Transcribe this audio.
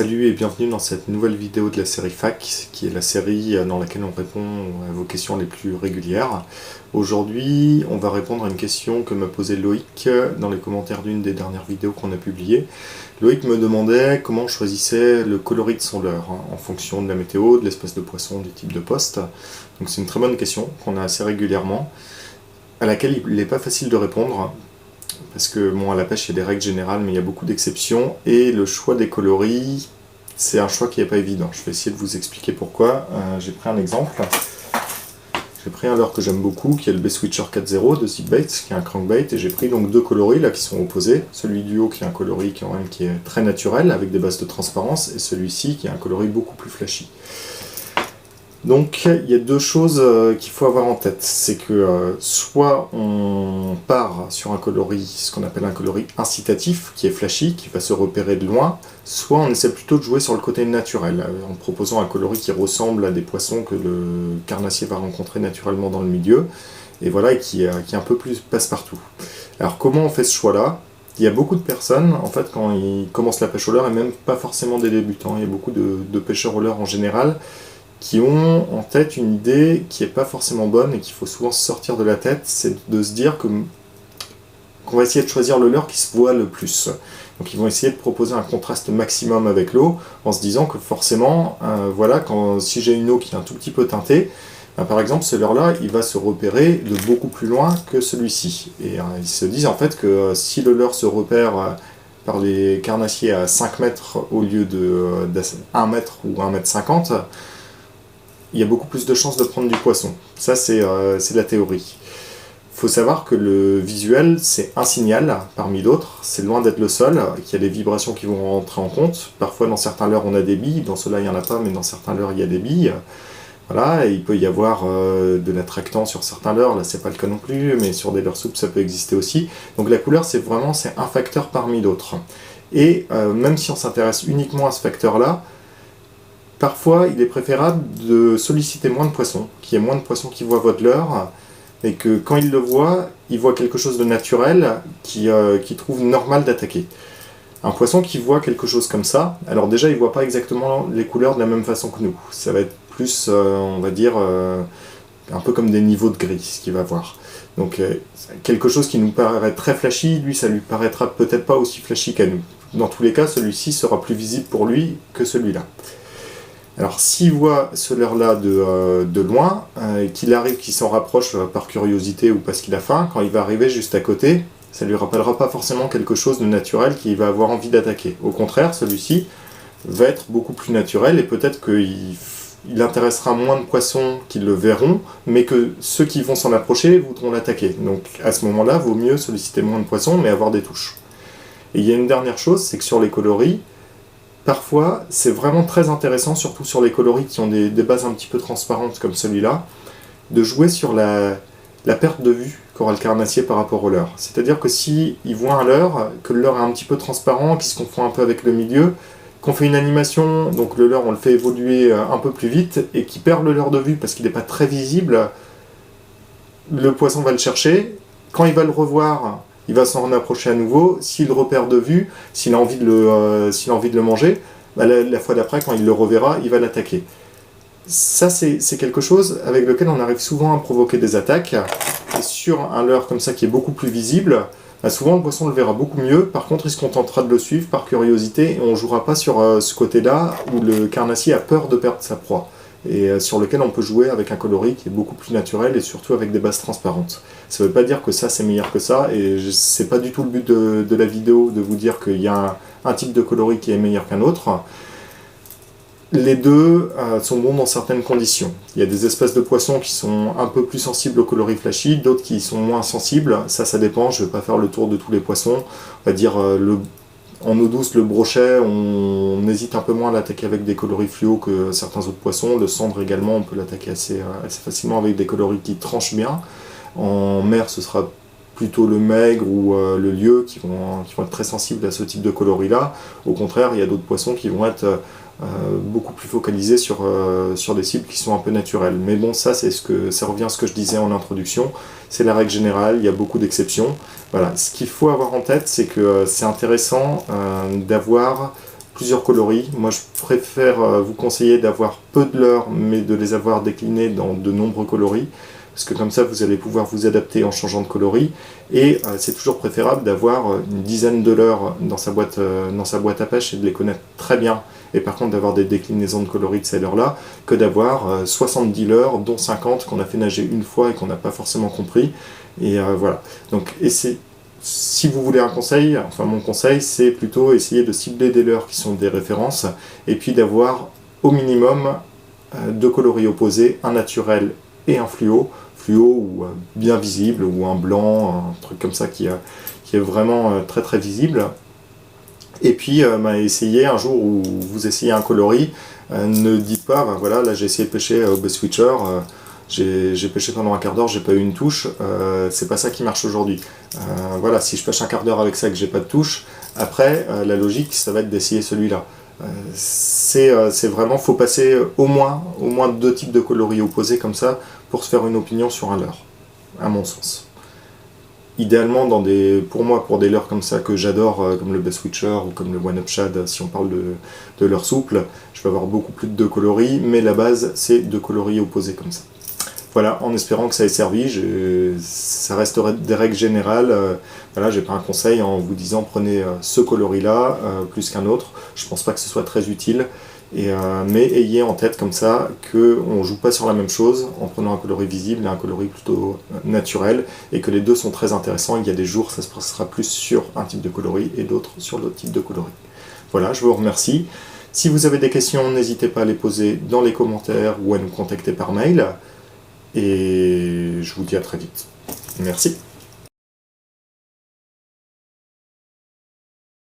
Salut et bienvenue dans cette nouvelle vidéo de la série FAQ, qui est la série dans laquelle on répond à vos questions les plus régulières. Aujourd'hui, on va répondre à une question que m'a posée Loïc dans les commentaires d'une des dernières vidéos qu'on a publiées. Loïc me demandait comment on choisissait le coloris de son leurre, en fonction de la météo, de l'espèce de poisson, du type de poste. Donc c'est une très bonne question qu'on a assez régulièrement, à laquelle il n'est pas facile de répondre. Parce que bon, à la pêche, il y a des règles générales, mais il y a beaucoup d'exceptions, et le choix des coloris, c'est un choix qui n'est pas évident. Je vais essayer de vous expliquer pourquoi. J'ai pris un exemple. J'ai pris un leurre que j'aime beaucoup, qui est le B-Switcher 4.0 de ZipBait, qui est un crankbait, et j'ai pris donc deux coloris là qui sont opposés. Celui du haut qui est un coloris qui est très naturel, avec des bases de transparence, et celui-ci qui est un coloris beaucoup plus flashy. Donc il y a deux choses qu'il faut avoir en tête, c'est que soit on part sur un coloris, ce qu'on appelle un coloris incitatif, qui est flashy, qui va se repérer de loin, soit on essaie plutôt de jouer sur le côté naturel, en proposant un coloris qui ressemble à des poissons que le carnassier va rencontrer naturellement dans le milieu, et voilà, qui est un peu plus passe-partout. Alors comment on fait ce choix-là ? Il y a beaucoup de personnes, en fait, quand ils commencent la pêche au leurre, et même pas forcément des débutants, il y a beaucoup de pêcheurs au leurre en général, qui ont en tête une idée qui n'est pas forcément bonne et qu'il faut souvent se sortir de la tête, c'est de se dire qu'on va essayer de choisir le leurre qui se voit le plus. Donc ils vont essayer de proposer un contraste maximum avec l'eau, en se disant que forcément, voilà, si j'ai une eau qui est un tout petit peu teintée, par exemple, ce leurre-là, il va se repérer de beaucoup plus loin que celui-ci. Et ils se disent en fait que si le leurre se repère par les carnassiers à 5 mètres au lieu de 1 mètre ou 1 mètre 50, il y a beaucoup plus de chances de prendre du poisson. Ça, c'est la théorie. Il faut savoir que le visuel, c'est un signal parmi d'autres. C'est loin d'être le seul, qu'il y a des vibrations qui vont rentrer en compte. Parfois, dans certains leurres, on a des billes. Dans ceux-là, il n'y en a pas, mais dans certains leurres, il y a des billes. Voilà, et il peut y avoir de l'attractant sur certains leurres. Là, c'est pas le cas non plus, mais sur des leurres souples, ça peut exister aussi. Donc la couleur, c'est un facteur parmi d'autres. Et même si on s'intéresse uniquement à ce facteur-là, parfois, il est préférable de solliciter moins de poissons, qu'il y ait moins de poissons qui voient votre leurre, et que quand ils le voient, ils voient quelque chose de naturel qui trouve normal d'attaquer. Un poisson qui voit quelque chose comme ça, alors déjà, il ne voit pas exactement les couleurs de la même façon que nous. Ça va être plus, on va dire, un peu comme des niveaux de gris, ce qu'il va voir. Donc, quelque chose qui nous paraît très flashy, lui, ça lui paraîtra peut-être pas aussi flashy qu'à nous. Dans tous les cas, celui-ci sera plus visible pour lui que celui-là. Alors s'il voit ce leurre-là de loin, qu'il arrive, qu'il s'en rapproche par curiosité ou parce qu'il a faim, quand il va arriver juste à côté, ça ne lui rappellera pas forcément quelque chose de naturel qu'il va avoir envie d'attaquer. Au contraire, celui-ci va être beaucoup plus naturel et peut-être qu'il intéressera moins de poissons qui le verront, mais que ceux qui vont s'en approcher voudront l'attaquer. Donc à ce moment-là, il vaut mieux solliciter moins de poissons, mais avoir des touches. Et il y a une dernière chose, c'est que sur les coloris, parfois, c'est vraiment très intéressant, surtout sur les coloris qui ont des bases un petit peu transparentes comme celui-là, de jouer sur la perte de vue qu'aura le carnassier par rapport au leurre. C'est-à-dire que s'il voit un leurre, que le leurre est un petit peu transparent, qui se confond un peu avec le milieu, qu'on fait une animation, donc le leurre on le fait évoluer un peu plus vite, et qu'il perd le leurre de vue parce qu'il n'est pas très visible, le poisson va le chercher, quand il va le revoir, il va s'en approcher à nouveau, s'il le repère de vue, s'il a envie de le manger, bah la fois d'après, quand il le reverra, il va l'attaquer. Ça, c'est quelque chose avec lequel on arrive souvent à provoquer des attaques. Et sur un leurre comme ça qui est beaucoup plus visible, bah souvent le poisson le verra beaucoup mieux, par contre il se contentera de le suivre par curiosité, et on ne jouera pas sur ce côté-là où le carnassier a peur de perdre sa proie, et sur lequel on peut jouer avec un coloris qui est beaucoup plus naturel et surtout avec des bases transparentes. Ça ne veut pas dire que ça c'est meilleur que ça, et c'est pas du tout le but de la vidéo de vous dire qu'il y a un type de coloris qui est meilleur qu'un autre. Les deux sont bons dans certaines conditions. Il y a des espèces de poissons qui sont un peu plus sensibles aux coloris flashy, d'autres qui sont moins sensibles, ça dépend, je ne vais pas faire le tour de tous les poissons. On va dire en eau douce, le brochet, on hésite un peu moins à l'attaquer avec des coloris fluo que certains autres poissons. Le cendre également, on peut l'attaquer assez facilement avec des coloris qui tranchent bien. En mer, ce sera plutôt le maigre ou le lieu qui vont être très sensibles à ce type de coloris-là. Au contraire, il y a d'autres poissons qui vont être beaucoup plus focalisés sur des cibles qui sont un peu naturelles. Mais bon, ça revient à ce que je disais en introduction, c'est la règle générale, il y a beaucoup d'exceptions. Voilà, ce qu'il faut avoir en tête, c'est que c'est intéressant d'avoir plusieurs coloris. Moi, je préfère vous conseiller d'avoir peu de leurres, mais de les avoir déclinés dans de nombreux coloris, parce que comme ça, vous allez pouvoir vous adapter en changeant de coloris. Et c'est toujours préférable d'avoir une dizaine de leurres dans sa boîte à pêche et de les connaître très bien. Et par contre, d'avoir des déclinaisons de coloris de ces leurres-là, que d'avoir 70 leurres, dont 50 qu'on a fait nager une fois et qu'on n'a pas forcément compris. Et voilà. Donc, si vous voulez un conseil, enfin mon conseil, c'est plutôt essayer de cibler des leurres qui sont des références, et puis d'avoir au minimum deux coloris opposés, un naturel et un fluo ou bien visible, ou un blanc, un truc comme ça qui est vraiment très très visible. Et puis essayez un jour où vous essayez un coloris, ne dites pas, voilà, là j'ai essayé de pêcher au Bass Switcher, j'ai pêché pendant un quart d'heure, j'ai pas eu une touche, c'est pas ça qui marche aujourd'hui. Voilà, si je pêche un quart d'heure avec ça et que j'ai pas de touche, après la logique ça va être d'essayer celui-là. C'est vraiment, faut passer au moins deux types de coloris opposés comme ça pour se faire une opinion sur un leurre, à mon sens. Idéalement, pour des leurres comme ça que j'adore, comme le Bass Switcher ou comme le One Up Shad, si on parle de leurres souples, je vais avoir beaucoup plus de deux coloris, mais la base c'est deux coloris opposés comme ça. Voilà, en espérant que ça ait servi, ça resterait des règles générales. Voilà, j'ai pas un conseil en vous disant prenez ce coloris-là plus qu'un autre. Je pense pas que ce soit très utile. Mais ayez en tête comme ça qu'on ne joue pas sur la même chose en prenant un coloris visible et un coloris plutôt naturel, et que les deux sont très intéressants. Il y a des jours ça se passera plus sur un type de coloris et d'autres sur l'autre type de coloris. Voilà, je vous remercie. Si vous avez des questions, n'hésitez pas à les poser dans les commentaires ou à nous contacter par mail. Et je vous dis à très vite. Merci.